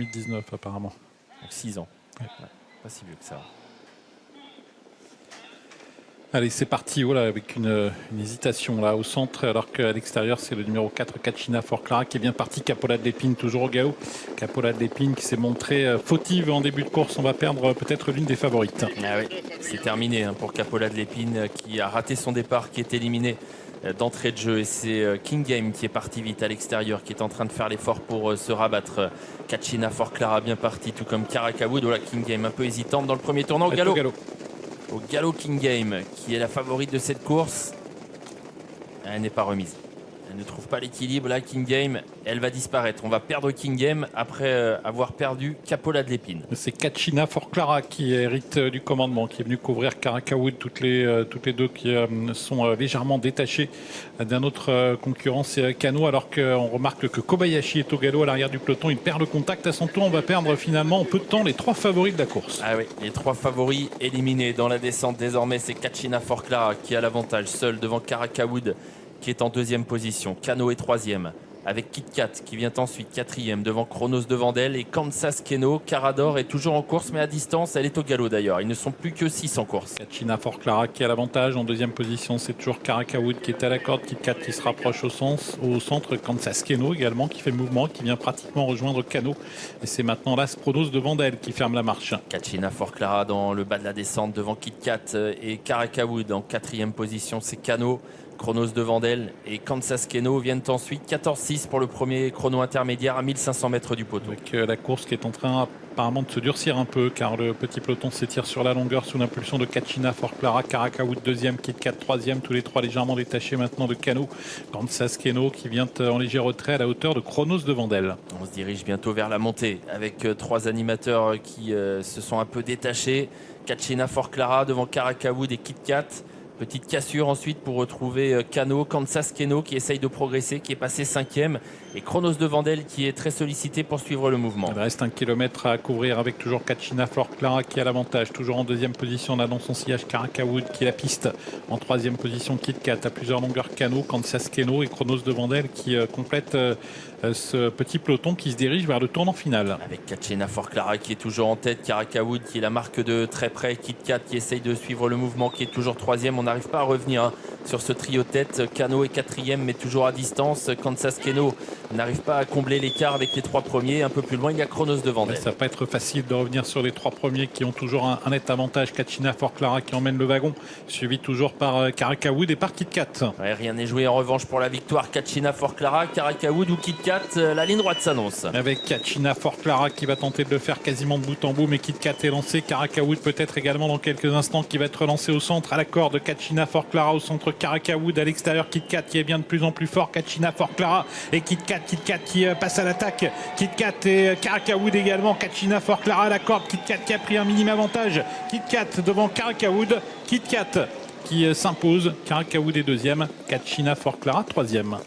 2019 apparemment. Donc 6 ans. Ouais. Ouais, pas si vieux que ça. Allez, c'est parti, voilà, avec une hésitation là au centre, alors qu'à l'extérieur, c'est le numéro 4, Kachina Forclara, qui est bien parti. Capola de l'Épine, toujours au galop. Capola de l'Épine qui s'est montré fautive en début de course. On va perdre peut-être l'une des favorites. Ah oui, c'est terminé pour Capola de l'Épine qui a raté son départ, qui est éliminé d'entrée de jeu. Et c'est King Game qui est parti vite à l'extérieur, qui est en train de faire l'effort pour se rabattre. Kachina Forclara bien parti, tout comme Karakawood. Voilà, King Game un peu hésitante dans le premier tournant au galop. Au galop, King Game, qui est la favorite de cette course. Elle n'est pas remise. Elle ne trouve pas l'équilibre. Là, King Game, elle va disparaître. On va perdre King Game après avoir perdu Capola de l'Épine. C'est Kachina Forclara qui hérite du commandement, qui est venu couvrir Karakawood. Toutes les deux qui sont légèrement détachées d'un autre concurrent, c'est Kano, alors qu'on remarque que Kobayashi est au galop à l'arrière du peloton. Il perd le contact à son tour. On va perdre finalement en peu de temps les 3 favoris de la course. Ah oui, les 3 favoris éliminés dans la descente. Désormais, c'est Kachina Forclara qui a l'avantage, seul devant Karakawood, qui est en 2e position. Kano est 3e, avec Kit Kat qui vient ensuite 4e devant Chronos de Vandel et Kansas Keno. Carador est toujours en course, mais à distance. Elle est au galop d'ailleurs. Ils ne sont plus que 6 en course. Kachina Forclara qui a l'avantage. En 2e position, c'est toujours Karakawood qui est à la corde. Kit Kat qui se rapproche au centre. Kansas Keno également qui fait le mouvement, qui vient pratiquement rejoindre Kano. Et c'est maintenant là Chronos de Vandel qui ferme la marche. Kachina Forclara dans le bas de la descente devant Kit Kat et Karakawood. En 4e position, c'est Kano. Chronos de Vandel et Kansas Keno viennent ensuite. 14-6 pour le premier chrono intermédiaire à 1500 mètres du poteau. Avec la course qui est en train apparemment de se durcir un peu, car le petit peloton s'étire sur la longueur sous l'impulsion de Kachina Forclara. Karakawood 2e, Kit Kat 3e, tous les 3 légèrement détachés maintenant de Kano. Kansas Keno qui vient en léger retrait à la hauteur de Chronos de Vandel. On se dirige bientôt vers la montée avec 3 animateurs qui se sont un peu détachés. Kachina Forclara devant Karakawood et Kit Kat. Petite cassure ensuite pour retrouver Kano, Kansas Keno qui essaye de progresser, qui est passé 5e. Et Chronos de Vandel qui est très sollicité pour suivre le mouvement. Il reste 1 kilomètre à couvrir avec toujours Kachina Forclara qui a l'avantage. Toujours en 2e position, on a dans son sillage Karakawood qui est la piste. En 3e position, Kit Kat à plusieurs longueurs Kano, Kansas Keno et Chronos de Vandel qui complète ce petit peloton qui se dirige vers le tournant final. Avec Kachina Forclara qui est toujours en tête, Karakawood qui est la marque de très près, Kit Kat qui essaye de suivre le mouvement, qui est toujours 3e. On n'arrive pas à revenir sur ce trio tête. Kano est 4e mais toujours à distance. Kansas Keno n'arrive pas à combler l'écart avec les 3 premiers. Un peu plus loin, il y a Chronos de Vandel. Ça va pas être facile de revenir sur les 3 premiers qui ont toujours un net avantage. Kachina Forclara qui emmène le wagon, suivi toujours par Karakawood et par Kit Kat. Ouais, rien n'est joué en revanche pour la victoire. Kachina Forclara, Karakawood ou Kit Kat, la ligne droite s'annonce. Avec Kachina Forclara qui va tenter de le faire quasiment de bout en bout, mais Kit Kat est lancé. Karakawood peut-être également dans quelques instants qui va être lancé au centre, à la corde. Kachina Forclara au centre, Karakawood à l'extérieur. Kit Kat qui est bien de plus en plus fort. Kachina Forclara et Kit Kat qui passe à l'attaque. Kit Kat et Karakawood également. Kachina Forclara à la corde. Kit Kat qui a pris un minime avantage. Kit Kat devant Karakawood. Kit Kat qui s'impose. Karakawood est 2e. Kachina Forclara 3e.